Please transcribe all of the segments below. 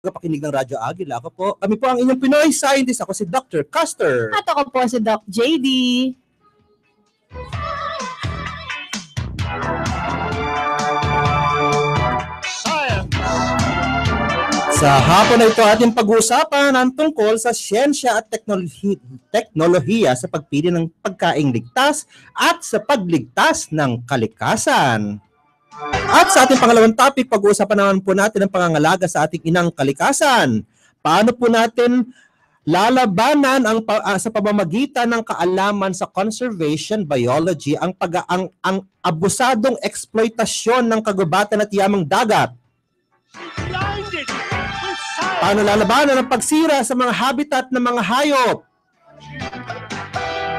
tagapakinig ng Radyo Agila. Kami po ang inyong Pinoy Scientist. Ako si Dr. Custer. At ako po si Doc JD. Sa hapon na ito ating pag-uusapan ang tungkol sa siyensya at teknolohiya sa pagpili ng pagkaing ligtas at sa pagligtas ng kalikasan. At sa ating pangalawang topic, pag-uusapan naman po natin ang pangangalaga sa ating inang kalikasan. Paano po natin lalabanan sa pamamagitan ng kaalaman sa conservation biology ang abusadong eksploitasyon ng kagubatan at yamang dagat? Paano lalabanan ang pagsira sa mga habitat ng mga hayop?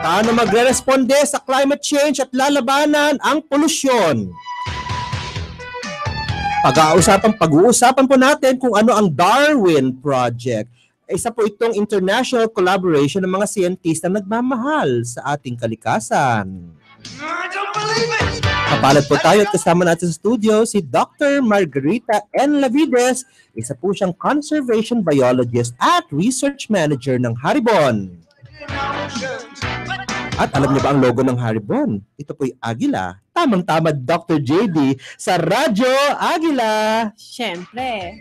Paano magre-responde sa climate change at lalabanan ang polusyon? Pag-uusapan po natin kung ano ang Darwin Project. Isa po itong international collaboration ng mga siyentista na nagmamahal sa ating kalikasan. I don't believe it! Kapalad po tayo at kasama natin sa studio si Dr. Margarita N. Lavides. Isa po siyang conservation biologist at research manager ng Haribon. At alam niyo ba ang logo ng Haribon? Ito po'y Agila. Tamang-tama, Dr. JD sa Radyo Agila. Siyempre.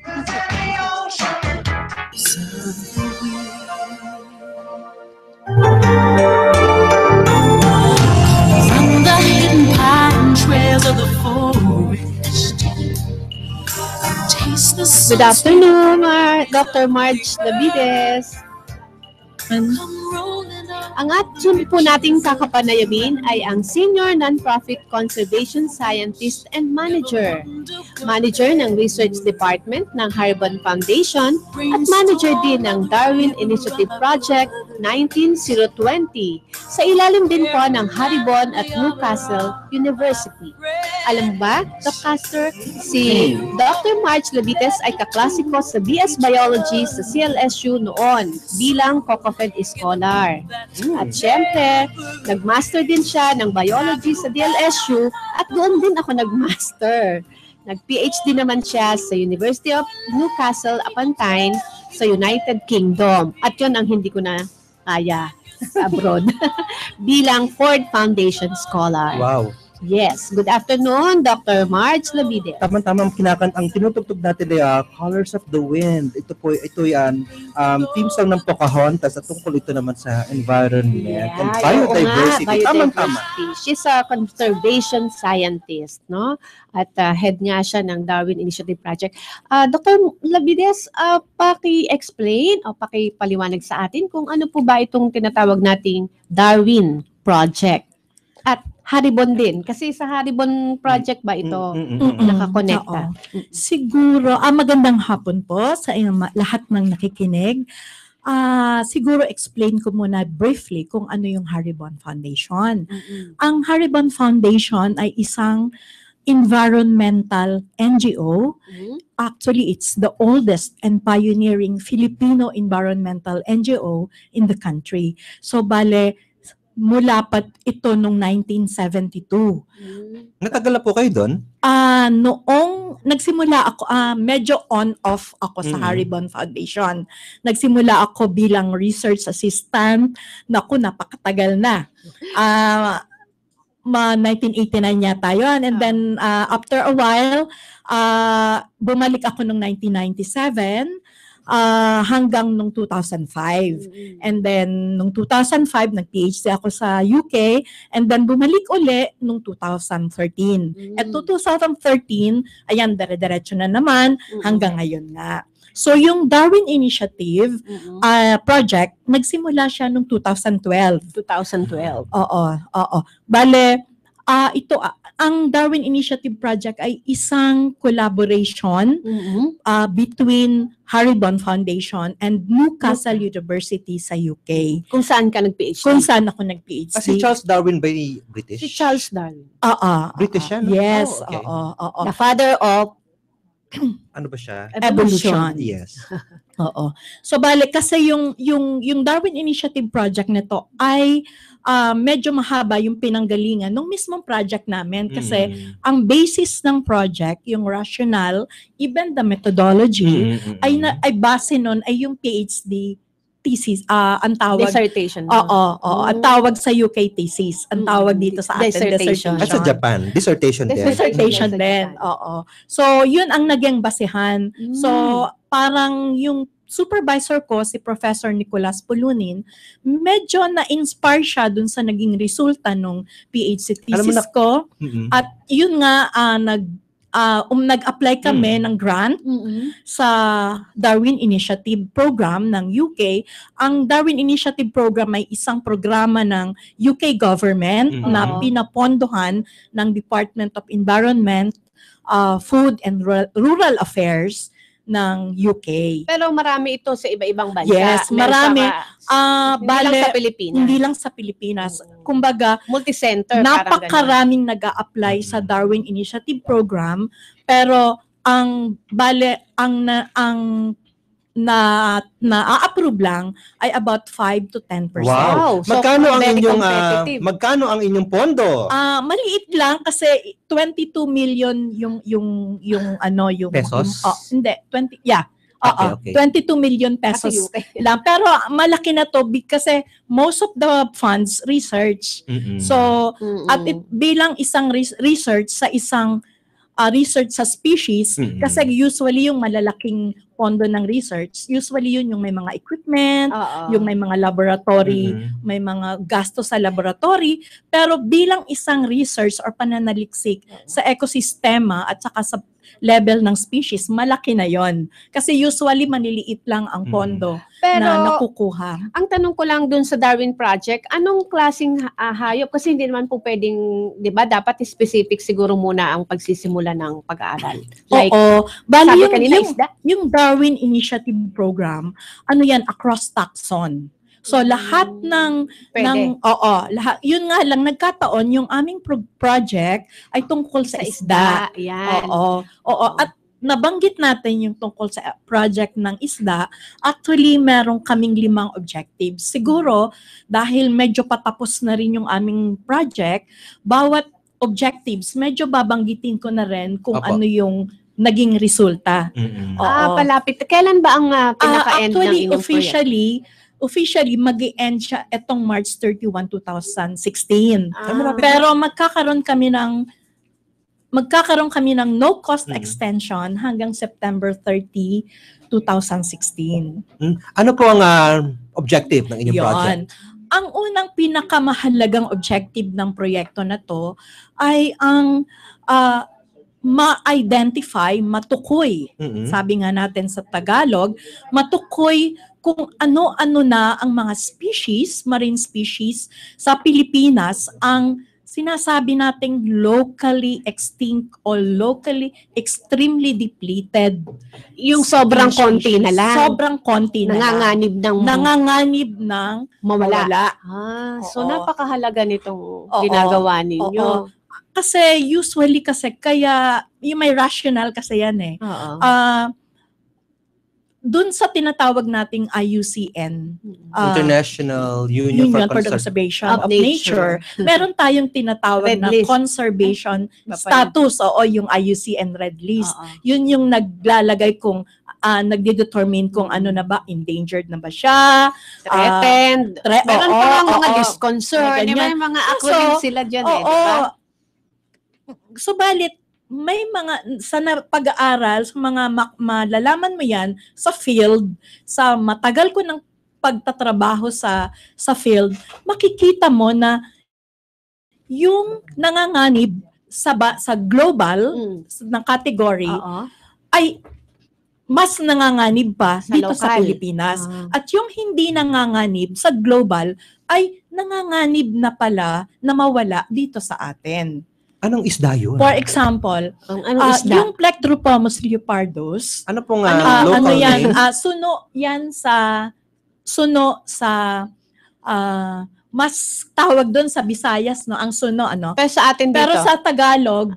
Good afternoon, Dr. Marge Lavides. Ang atin po nating kakapanayamin ay ang Senior Nonprofit Conservation Scientist and Manager. Manager ng Research Department ng Haribon Foundation at manager din ng Darwin Initiative Project 19020 sa ilalim din po ng Haribon at Newcastle University. Alam ba, Dr. Custer, si Dr. Marge Lavides ay kaklase ko sa BS Biology sa CLSU noon bilang COCOFED Scholar. At syempre, nag-master din siya ng biology sa DLSU at doon din ako nag-master. Nag-PhD naman siya sa University of Newcastle upon Tyne sa United Kingdom. At yun ang hindi ko na kaya sa abroad bilang Ford Foundation Scholar. Wow. Yes. Good afternoon, Dr. Marge Lavides. Tama-tama ang tinutugtog natin ay Colors of the Wind. Ito yan theme song ng Pocahontas at tungkol ito naman sa environment and biodiversity. Tama-tama. She's a conservation scientist, no? At head nga siya ng Darwin Initiative Project. Dr. Lavides, paki-explain o paki-paliwanag sa atin kung ano po ba itong tinatawag nating Darwin Project. At Haribon din. Kasi sa Haribon Project ba ito nakakonekta? Siguro, magandang hapon po sa lahat ng nakikinig. Siguro explain ko muna briefly kung ano yung Haribon Foundation. Ang Haribon Foundation ay isang environmental NGO. Actually, it's the oldest and pioneering Filipino environmental NGO in the country. So, bale, mula pa ito noong 1972. Natagal na po kayo doon? Noong nagsimula ako, medyo on-off ako sa Haribon Foundation. Nagsimula ako bilang research assistant. Naku, napakatagal na. 1989 yata yun. And then, after a while, bumalik ako noong 1997. Hanggang nung 2005. And then, nung 2005, nag-PhD ako sa UK. And then, bumalik uli nung 2013. At 2013, ayan, dire-diretso na naman hanggang ngayon nga. So, yung Darwin Initiative project, nagsimula siya nung 2012. 2012. Oo. Bale, ito, ang Darwin Initiative Project ay isang collaboration between Haribon Foundation and Newcastle University sa UK. Kung saan ka nag-PhD? Kung saan ako nag-PhD. Si Charles Darwin ba British? Si Charles Darwin. British yan? Yes, okay. oo. The father of ano ba siya? Evolution. Yes. Oo. So bale kasi yung Darwin Initiative project nito ay medyo mahaba yung pinanggalingan ng mismong project namin kasi ang basis ng project, yung rationale, even the methodology ay base nun ay yung PhD thesis, ang tawag. Dissertation. Oo, ang tawag sa UK thesis, ang tawag dito sa atin dissertation. At sa Japan, dissertation din. Dissertation din. Oo. So, yun ang naging basehan. So, parang yung supervisor ko, si Professor Nicolas Pulunin, medyo na-inspire siya dun sa naging resulta nung PhD thesis ko. At yun nga, nag-apply kami ng grant sa Darwin Initiative Program ng UK. Ang Darwin Initiative Program ay isang programa ng UK government na pinapondohan ng Department of Environment, Food and Rural Affairs ng UK. Pero marami ito sa iba-ibang bansa. Yes, marami. Hindi lang sa Pilipinas. Hindi lang sa Pilipinas. Kumbaga, multi-center. napakaraming nag-a-apply sa Darwin Initiative Program, pero ang na-approve lang ay about 5 to 10%. Wow. So, magkano ang inyong pondo? Maliit lang kasi 22 million yung pesos? Hindi, 20, yeah. Okay. 22 million pesos lang. Pero malaki na to kasi most of the funds research. So, at bilang isang research sa isang research sa species, kasi usually yung malalaking pondo ng research, usually yun yung may mga equipment, yung may mga laboratory, may mga gasto sa laboratory, pero bilang isang research or pananaliksik sa ekosistema at saka sa level ng species, malaki na yon. Kasi usually maniliit lang ang pondo na nakukuha. Ang tanong ko lang dun sa Darwin Project, anong klaseng hayop? Kasi hindi naman po pwedeng, di ba, dapat specific siguro muna ang pagsisimula ng pag-aaral. Like, bali sabi kanina, isda? Yung Darwin Initiative Program, ano yan, across taxon. So lahat lahat, yun nga lang nagkataon yung aming project ay tungkol sa isda. Yan. At nabanggit natin yung tungkol sa project ng isda. Actually, meron kaming 5 objectives. Siguro dahil medyo patapos na rin yung aming project, bawat objectives medyo babanggitin ko na rin kung ano yung naging resulta. Palapit. Kailan ba ang pinaka-end ng inyong Officially, mag-i-end siya etong March 31, 2016. Pero magkakaroon kami ng no-cost extension hanggang September 30, 2016. Ano po ang objective ng inyong project? Ang unang pinakamahalagang objective ng proyekto na to ay ang ma-identify, matukoy. Sabi nga natin sa Tagalog, matukoy kung ano-ano na ang mga species, marine species sa Pilipinas ang sinasabi nating locally extinct or locally extremely depleted. Yung sobrang konti na lang. Sobrang konti na nanganganib ng mawala. So napakahalaga nitong ginagawa ninyo. Kasi usually kaya yung may rational kasi yan dun sa tinatawag nating IUCN, International Union for Conservation of Nature, meron tayong tinatawag na conservation status, yung IUCN Red List. Yun yung naglalagay kung nagde-determine kung ano na ba, endangered na ba siya, threatened. Meron pa mga list concern, may mga acronym sila dyan diba? Subalit, may mga sa pag-aaral, sa mga malalaman mo yan sa field, sa matagal ko ng pagtatrabaho sa field, makikita mo na yung nanganganib sa global ng category ay mas nanganganib pa dito sa Pilipinas. At yung hindi nanganganib sa global ay nanganganib na pala na mawala dito sa atin. Anong isda yun? For example, yung Plectrophomus leopardus. Ano pong local name? Suno sa mas tawag doon sa Visayas, no? Ang suno, ano? Pero sa atin dito? Pero sa Tagalog,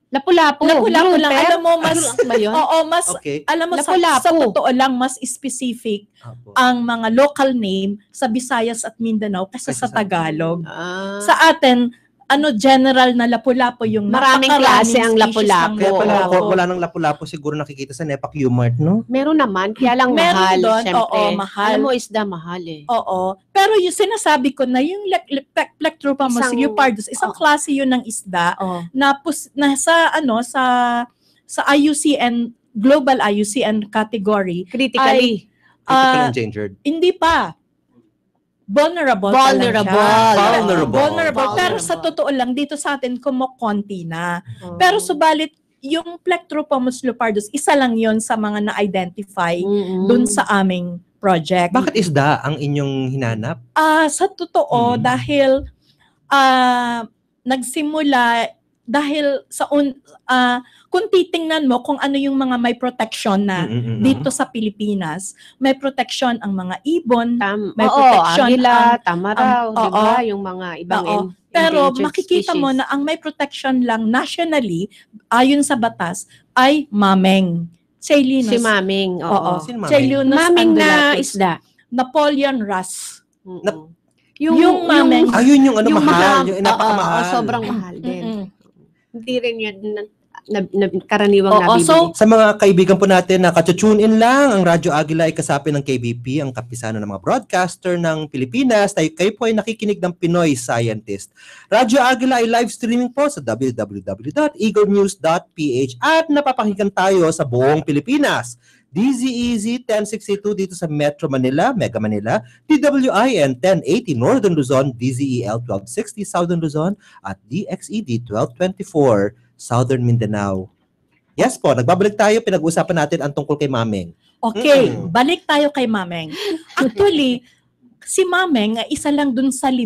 Lapu-lapu. Lapu-lapu lang. Grouper? Alam mo, mas, Ba yun? oo, mas, Okay. alam mo, sa Lapu-lapu. totoo lang, mas specific Apo. ang mga local name sa Visayas at Mindanao kaysa Kaysa sa sa- Tagalog. Ah. Sa atin, general na lapu-lapu yung Maraming napakaraming klase ang species lapu-lapu. ng Kaya pala lapu-lapu. ako, wala nang lapu-lapu siguro nakikita sa Nepak Umart, no? Meron naman, kaya lang Meron mahal. doon, Syempre. oo, mahal. Alam mo, isda mahal eh. Oo. Pero yung sinasabi ko na yung Plectrophamus Isang- leopardus, isang oh. klase yun ng isda Oh. na sa IUCN Global IUCN category, Critically. Critical Ah, endangered. hindi pa. Vulnerable pa lang siya. Vulnerable. Vulnerable. Pero Vulnerable. sa totoo lang, dito sa atin, kumukonti na. Oh. Pero subalit, yung Plectrophamus leopardus, isa lang yon sa mga na-identify dun sa aming project. Bakit isda ang inyong hinanap? Sa totoo, dahil nagsimula, dahil kung titingnan mo kung ano yung mga may protection na dito sa Pilipinas, may protection ang mga ibon, may protection agila, ang- tama raw, ang- di ba? oo. Yung mga ibang Oo. Pero endangered makikita mo species. na ang may protection lang nationally, ayon sa batas, ay mameng. Ceilinus. Si Maming, oo. Oo. Sino mameng? Ceilinus Maming na undulatus. isda. Napoleon Ras. Mm-mm. Yung mameng. Ayun yung ano yung mahal, mga- yung napakamahal. oo, sobrang mahal din. Mm-mm. Hindi rin yan karaniwang Oo, nabibili. so, Sa mga kaibigan po natin na katutune in lang, ang Radyo Agila ay kasapi ng KBP, ang kapisanan ng mga broadcaster ng Pilipinas. Kayo po ay nakikinig ng Pinoy Scientist. Radyo Agila ay live streaming po sa www.eaglenews.ph at napapakinggan tayo sa buong Pilipinas. DZEZ 1062 dito sa Metro Manila, Mega Manila, DWIN 1080 Northern Luzon, DZEL 1260 Southern Luzon, at DXED 1224 Southern Mindanao. Yes po, nagbabalik tayo, pinag-uusapan natin ang tungkol kay Mameng. okay, balik tayo kay Mameng. Actually, si Mameng ay isa lang dun sa 5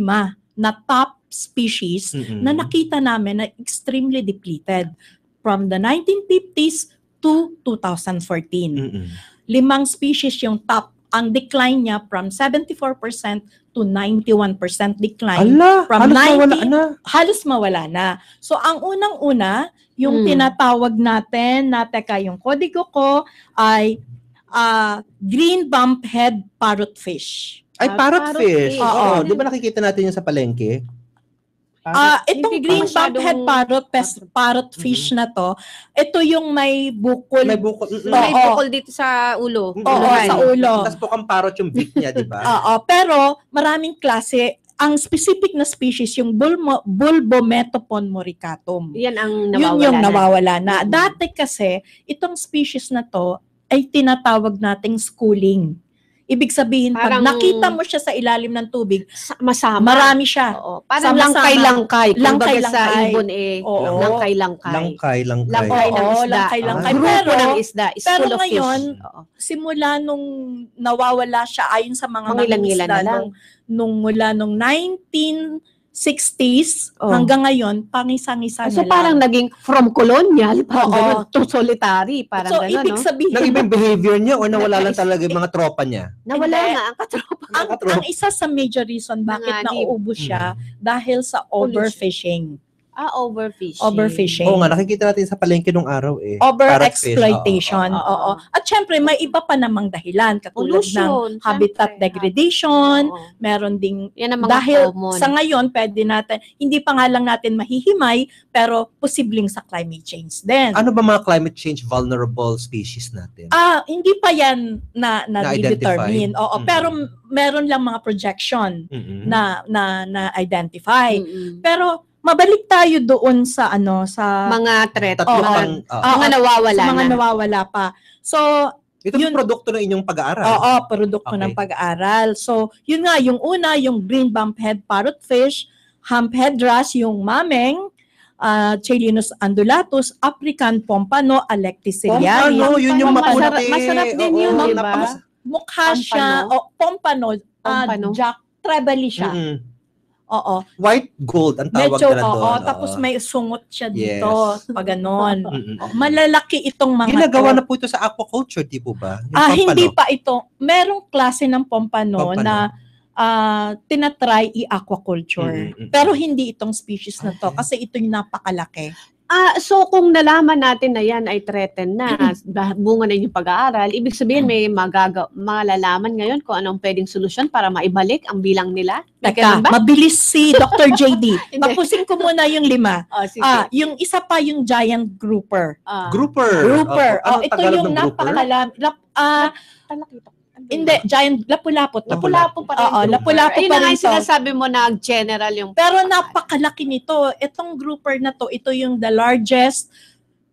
na top species na nakita namin na extremely depleted from the 1950s to 2014. 5 species yung top. Ang decline niya from 74% to 91% decline. Ala, From halos nawala 90 na. Halos mawala na. So, ang unang-una, yung tinatawag natin na, yung kodigo ko ay green bumphead parrotfish. Ay, parrotfish. parrotfish. Oo, Oo. di ba nakikita natin yun sa palengke? Itong Hindi pa green masyadong- bumphead parrotfish na to, ito yung may bukol. May bukol. May Oo. bukol dito sa ulo. Oo, Uluhan. sa ulo. Tapos po kang parrot yung beak niya, di ba? Oo, pero maraming klase. Ang specific na species, yung Bulbometopon moricatum. Yan ang Yun nawawala yung na. nawawala na. Mhm. Dati kasi, itong species na to ay tinatawag nating schooling. Ibig sabihin, pag Parang- nakita mo siya sa ilalim ng tubig, Masama. marami siya. Oo. Parang Sama-sama. langkay-langkay. Kumbaga sa Langkay-langkay. ibon eh. Oo. Langkay-langkay. Langkay. Langkay ng Oo, isda. langkay-langkay. Grupo Pero- ng isda is pero full of ngayon, fish. Oo. Simula nung nawawala siya ayon sa mga Mangilan-ngilan mangingisda na lang. mula nung 1960s Oh. hanggang ngayon, pangisa-ngisa So na parang lang. naging from colonial, parang Oo. ganun, to solitary, parang So, gano'n, ibig no? sabihin, Nang ibang behavior niya o nawala lang talaga yung mga tropa niya? Nawala Hindi. nga ang katropa. ang isa sa major reason bakit Nanganib. nauubos siya dahil sa overfishing. Overfishing. Overfishing. Oo nga, nakikita natin sa palengke nung araw eh. Parrotfish, Overexploitation. oo, oo. Oo. At syempre, may iba pa namang dahilan katulad ng Pollution. habitat syempre. degradation, Oo. meron ding Yan ang mga dahil common. sa ngayon, pwede natin, hindi pa nga lang natin mahihimay, pero posibleng sa climate change din. Ano ba mga climate change vulnerable species natin? Hindi pa yan na-determine. Oo, Mm. pero meron lang mga projection Mm-mm. na identify. Mm-mm. Pero mabalik tayo doon sa Mga threat. Tatlo mga, pang, mga nawawala sa mga na. nawawala pa. So, ito yung produkto ng inyong pag-aaral. oo, produkto Okay. ng pag-aaral. So, yun nga, yung una, yung green bumphead parrotfish, humphead wrasse, yung mameng, Ceilinus undulatus, African pompano, Alecticeriaria. Pompano, yun yung Masarap- maputi. masarap din yun, Oo, di ba? Mukha siya, pompano, Pompano? Jack Trebley siya. Mm-mm. Oo. White gold ang tawag Medyo, nila doon. oo. Tapos may sungot siya dito. Yes. Pag ganon. Mm-mm. Malalaki itong mga Ginagawa to. na po ito sa aquaculture, di po ba? Yung Hindi pampano. pa ito. Merong klase ng pompano, Pompano. na tinatry i-aquaculture. Mm-mm. Pero hindi itong species na to kasi ito yung napakalaki. So kung nalaman natin na yan ay threatened na, bunga na yung pag-aaral, ibig sabihin may malalaman ngayon kung anong pwedeng solusyon para maibalik ang bilang nila? Teka, mabilis si Dr. JD. Hindi. Tapusin ko muna yung 5. Sige. Yung isa pa yung giant grouper. Grouper. Grouper. Anong Ito Tagalog yung ng grouper? hindi, giant, lapu-lapu. Lapu-lapu pa rin. Oo, lapu-lapu Ayun pa na nga rin yung sinasabi mo na general yung... Pero napakalaki nito. Itong grouper na to, ito yung the largest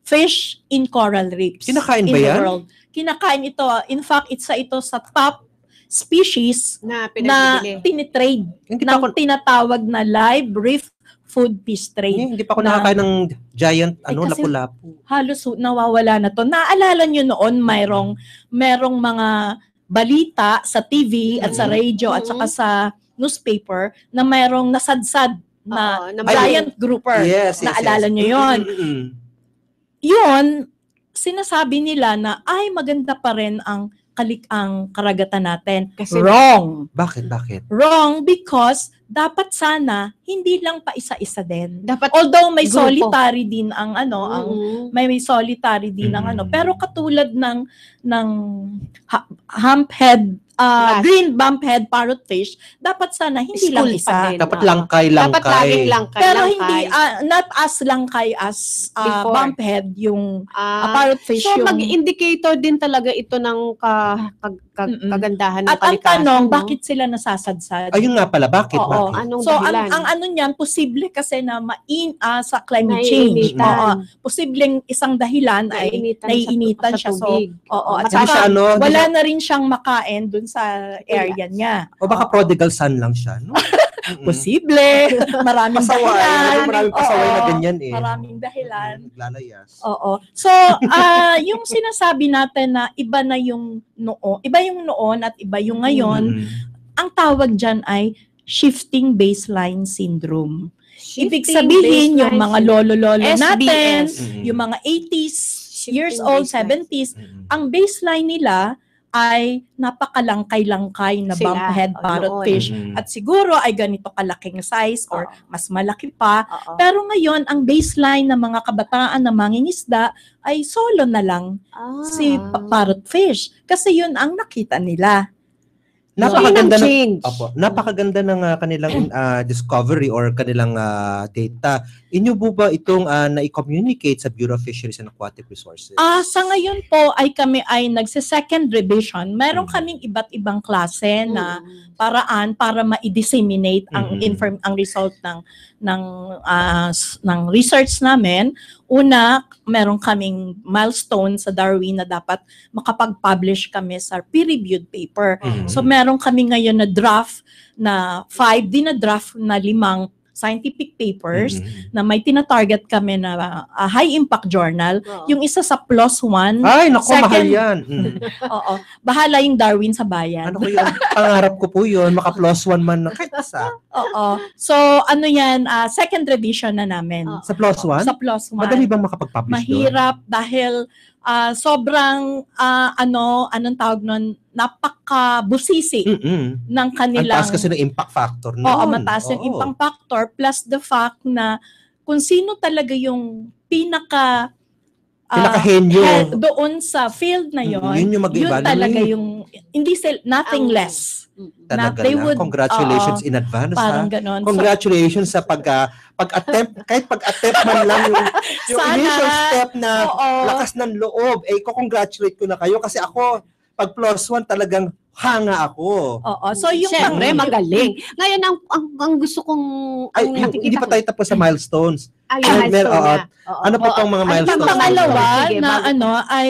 fish in coral reefs. Kinakain ba in the yan? world. Kinakain ito. In fact, isa ito sa top species na na pinagbibili. tinitrade Hindi pa ng ako, tinatawag na live reef food fish trade. hindi pa ako na- nakakain ng giant, kasi- lapu-lapu. Halos nawawala na to. Naalala nyo noon, merong mga balita sa TV at sa radio at saka sa newspaper na mayroong nasadsad na Oo, na giant grouper. Yes, Naalala nyo yun? Yun, sinasabi nila na ay maganda pa rin ang karagatan natin. Kasi- Wrong. Bakit? Wrong because dapat sana hindi lang pa isa-isa din. Dapat Although may grupo. solitary din ang may solitary din ang pero katulad ng humphead Yes. green bumphead parrotfish, dapat sana hindi lang School pa isa. din. Dapat Oo. langkay-langkay. Dapat laging langkay. Pero langkay. hindi not as langkay as Before. bumphead yung parrotfish So, yung mag-indicator din talaga ito ng kagandahan ng at ang kalikasan. tanong, no? bakit sila nasasadsad? Ayun nga pala, bakit? Oo. Bakit? Anong So, dahilan? ang ano niyan, posible kasi na sa climate change. Naiinitan. Oo. Posibleng isang dahilan ay naiinitan siya. So, tubig. oo. At Hindi siya saka, hindi wala siya- na rin siyang makain dun sa area niya. o baka prodigal son lang siya, no? Posible. Maraming Pasaway. dahilan. Maraming pasaway na Oo. ganyan eh. Maraming dahilan. Naglalayas. Oo. So, yung sinasabi natin na iba na yung noon at iba yung ngayon, ang tawag dyan ay shifting baseline syndrome. Ibig sabihin, yung mga lolo-lolo natin, yung mga 80s, years old, 70s, ang baseline nila ay napakalangkay-langkay na Sila, bumphead parrotfish. At siguro ay ganito kalaking size or mas malaki pa. Pero ngayon, ang baseline ng mga kabataan na mangingisda ay solo na lang si parrotfish. Kasi yun ang nakita nila. Napakaganda change. Napakaganda ng kanilang discovery or kanilang data. Inyo po ba itong na-communicate sa Bureau of Fisheries and Aquatic Resources? Sa ngayon po ay kami ay nagse-second revision. Meron kaming iba't ibang klase na paraan para ma-disseminate ang ang result ng research namin. Una, meron kaming milestone sa Darwin na dapat makapag-publish kami sa peer-reviewed paper. So meron kami ngayon na draft na 5 draft na 5 scientific papers na may tina-target kami na high impact journal. Yung isa sa +1. Ay, naku, mahal yan. Oo. Bahala yung Darwin sa bayan. Ano ko yun? Pangarap ko po yun. Maka +1 man na kahit isa. Oo. So, ano yan, second revision na namin. Sa +1? Sa +1. Madali bang makapag-publish doon? Mahirap dahil sobrang, anong tawag nun, napaka-busisi ng Ang kanilang... taas kasi ng impact factor nun. Oo, mataas yung impact factor plus the fact na kung sino talaga yung pinaka-henyo. doon sa field na yon, Yun yung mag-evaluate. talaga yung hindi nothing less. Talaga they na. would- Congratulations in advance. Parang ha? ganon. Congratulations sa pag-attempt, kahit pag-attempt man lang yung Sana. initial step na Oo. lakas ng loob, ko-congratulate ko na kayo kasi ako, pag +1 talagang hanga ako. Oo. So yung Siyempre, magaling. Ngayon, ang gusto kong... Ay, ang hindi pa nakikita tayo tapos sa milestones. Ay, Ano, yung milestone oo. niya. Oo. Ano pa pang mga Ano milestones? Yung pa pangalawa Sige, na bago- ay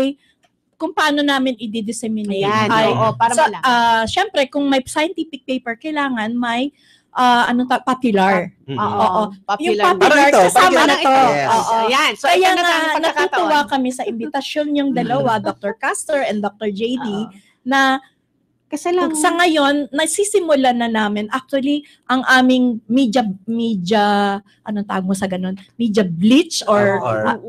kung paano namin i-disseminate Ayan, ay oo, para malaman. syempre kung may scientific paper kailangan may popular. Oo. Yung Popular. popular Parang ito, kasama parang na ito. to. Yes. Oo. Ayan. So, Kaya ito na nga ang pagkakataon. natutuwa kami sa imbitasyon yung dalawa, Dr. Castor and Dr. JD, na Kasi lang, Sa ngayon, nasisimulan na namin. Actually, ang aming media, anong tawag mo sa ganun? Media bleach or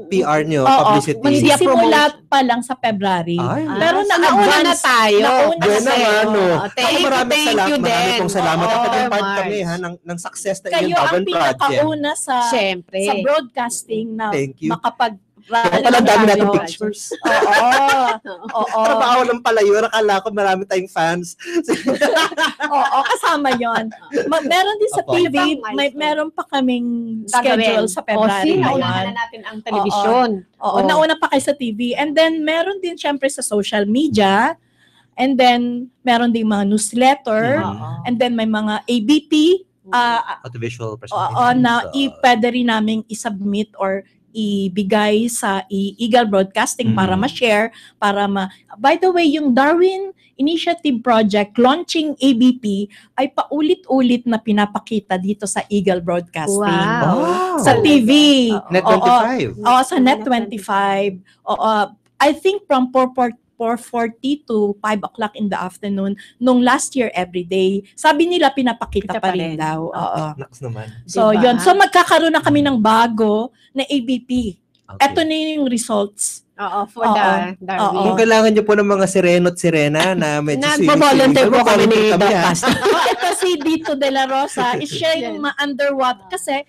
PR nyo, oo, publicity. media magsisimula pa lang sa February. Ay, Pero so nauna na tayo. Nauna Buwan na naman, no. Thank you, Maraming thank you marami din. pong salamat. At Oo, naging part Mars. kami ng success na Kayo inyong ang Darwin Project. pinakauna Siyempre. sa broadcasting na Thank you. makapag Kaya pala ang dami natin tayo. pictures. Oo. Trabaho lang pala yun. Akala ko marami tayong fans. Oo, kasama yon. Meron din sa Opo. TV, Ibang milestone. meron pa kaming schedule sa February. Naunahan na natin ang telebisyon. Oo, nauna pa kayo sa TV. And then, meron din syempre sa social media. And then, meron din mga newsletter. Mhm. And then, may mga ABP Audiovisual oo, presentation. na pwede rin naming isubmit or ibigay sa Eagle Broadcasting para ma-share, By the way, yung Darwin Initiative Project launching ABP ay paulit-ulit na pinapakita dito sa Eagle Broadcasting. Wow. Sa TV. Net Oo. 25. Oo, sa Net 25. Oo, I think from 4:40 to 5 o'clock in the afternoon nung last year every day. Sabi nila pinapakita Kita pa pa rin rin. daw. Oo. Naks naman. So, Diba? yun. So, magkakaroon na kami ng bago na ABP. Okay. Ito na yung results. Oo, for Oo. the Darwin. Kung kailangan nyo po ng mga sireno at sirena na medyo Nagbo-volunteer po kami ni Doc ha. Castro. Ito si Dito De La Rosa, siya yung ma-underwater kasi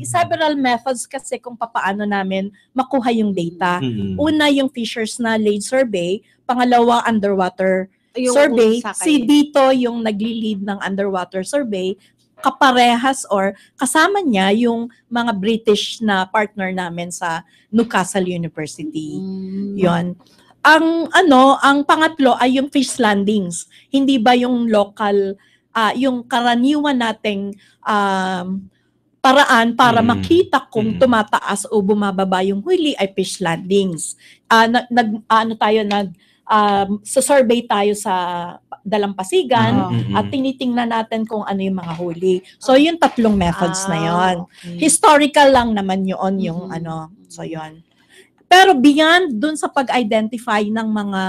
several methods kasi kung papaano namin makuha yung data. Mm. Una, yung Fisher's Knowledge Survey. Pangalawa, underwater Yung survey. sakay. Si Dito yung nagli-lead ng underwater survey. Kaparehas or kasama niya yung mga British na partner namin sa Newcastle University. Yon. Ang pangatlo ay yung fish landings. Hindi ba yung local, yung karaniwan nating paraan para makita kung tumataas o bumababa yung huli ay fish landings. Sa survey tayo sa Dalampasigan at tinitingnan natin kung ano yung mga huli. So yung tatlong methods na yon. Historical lang naman yun yung so yon. Pero beyond dun sa pag-identify ng mga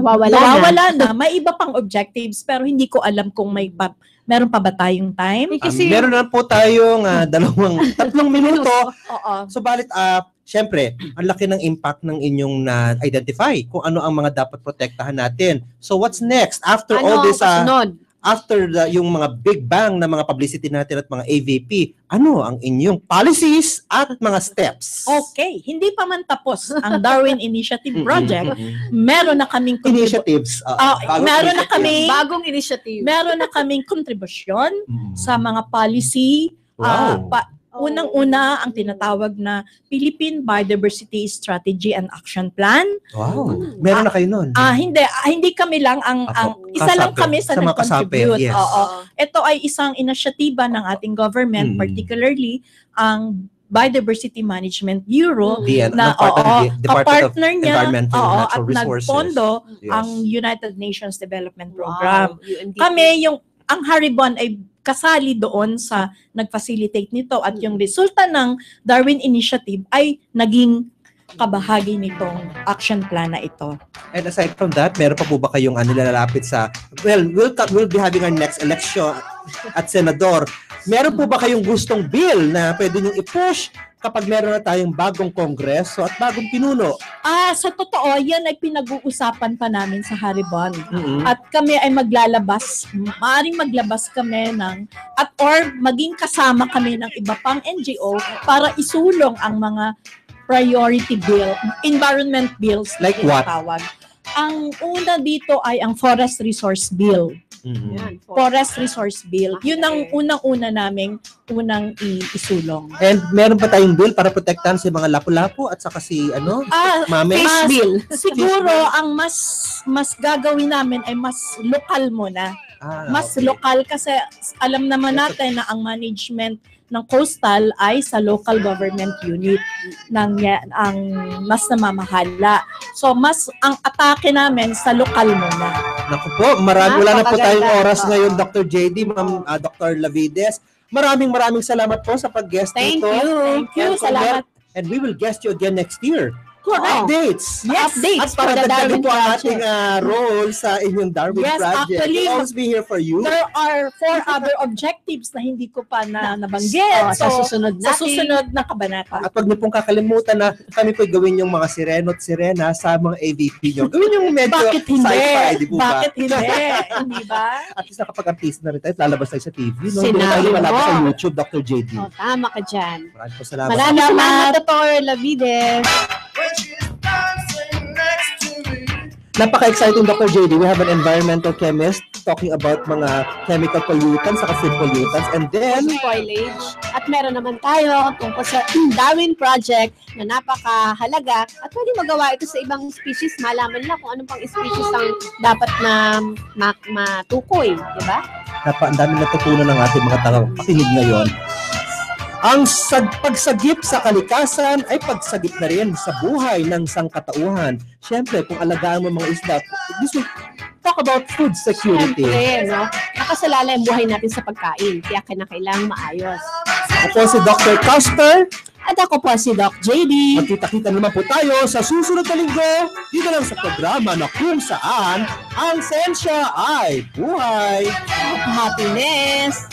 nawawala na, may iba pang objectives pero hindi ko alam kung meron pa ba tayong time? Kasi Meron na po tayong 3 minuto. Oo. Subalit, syempre, ang laki ng impact ng inyong na-identify kung ano ang mga dapat protektahan natin. So what's next? After all this, after yung mga big bang na mga publicity natin at mga AVP, ano ang inyong policies at mga steps? Okay, hindi pa man tapos ang Darwin Initiative Project. Meron na kaming Initiatives. meron na kami bagong initiative. meron na kaming kontribusyon sa mga policy. Wow. Unang-una ang tinatawag na Philippine Biodiversity Strategy and Action Plan. Wow. Meron na kayo nun. Hindi kami lang ang isa lang kami sa mga kasapi, nag-contribute. yes. Oo. Ito ay isang inisyatiba ng ating government, particularly ang Biodiversity Management Bureau na Department partner of niya Environmental and Natural at Resources. nagpondo Yes. ang United Nations Development Program. UNDP. Kami ang Haribon ay kasali doon sa nag-facilitate nito at yung resulta ng Darwin Initiative ay naging kabahagi nitong action plan na ito. And aside from that, meron pa po ba kayong nilalapit sa, we'll be having our next election at senador. Meron po ba kayong gustong bill na pwede nyo i-push kapag meron na tayong bagong kongreso at bagong pinuno? Sa totoo, yan ay pinag-uusapan pa namin sa Haribon. Mm-hmm. At kami ay maaaring maglabas kami or maging kasama kami ng iba pang NGO para isulong ang mga priority bill, environment bills na Like what? tinatawag. Ang una dito ay ang Forest Resource Bill. Yan, Forest Resource Bill. Yun ang unang-una naming isulong. And meron pa tayong bill para protektahan si mga lapu-lapu at saka si mame? Fish bill. Siguro ang mas gagawin namin ay mas lokal muna. Mas Okay. lokal kasi alam naman natin na ang management ng coastal ay sa local government unit ang mas namamahala. So mas ang atake namin sa lokal muna. Naku po, wala na po tayong Napakaganda. oras ngayon, Dr. JD, Ma'am Dr. Lavides. Maraming salamat po sa pag-guest Thank dito. you. Thank you. Salamat. And we will guest you again next year. Correct. Updates. Yes, At para for the dagdagan Darwin po ang Project. ating role sa inyong Darwin Yes, Project. actually, We'll always be here for you. There are 4 other objectives na hindi ko pa nabanggit. Sa susunod sa natin. susunod na kabanata. At wag niyo pong kakalimutan na kami po gawin yung mga sireno at sirena sa mga AVP niyo. Gawin yung medyo Bakit hindi? sci-fi, di po ba? Bakit hindi? Hindi ba? At least nakapag-artist na rin tayo, lalabas tayo sa TV. No? Hindi na Sinabi tayo mo. malabas sa YouTube, Dr. JD. Oh, tama ka dyan. Maraming po salamat. Maraming salamat, Dr. Lavides. Napaka-exciting, Dr. JD. We have an environmental chemist talking about mga chemical pollutants saka food pollutants. And then, Spoilage. At meron naman tayo tungkol sa Darwin Project na napakahalaga at pwede magawa ito sa ibang species. Malaman nila kung anong pang species ang dapat na matukoy. Diba? ang dami natutunan ng ating mga tagapakinig ngayon. Ang pagsagip sa kalikasan ay pagsagip na rin sa buhay ng sangkatauhan. Siyempre, kung alagaan mo mga isda, this will talk about food security. Siyempre, no? Nakasalalay ang buhay natin sa pagkain. Kaya kailangan maayos. Ako si Dr. Casper. At ako po si Doc JD. Magkita-kita naman po tayo sa susunod na linggo dito lang sa programa na kung saan ang siyensya ay buhay. Happiness.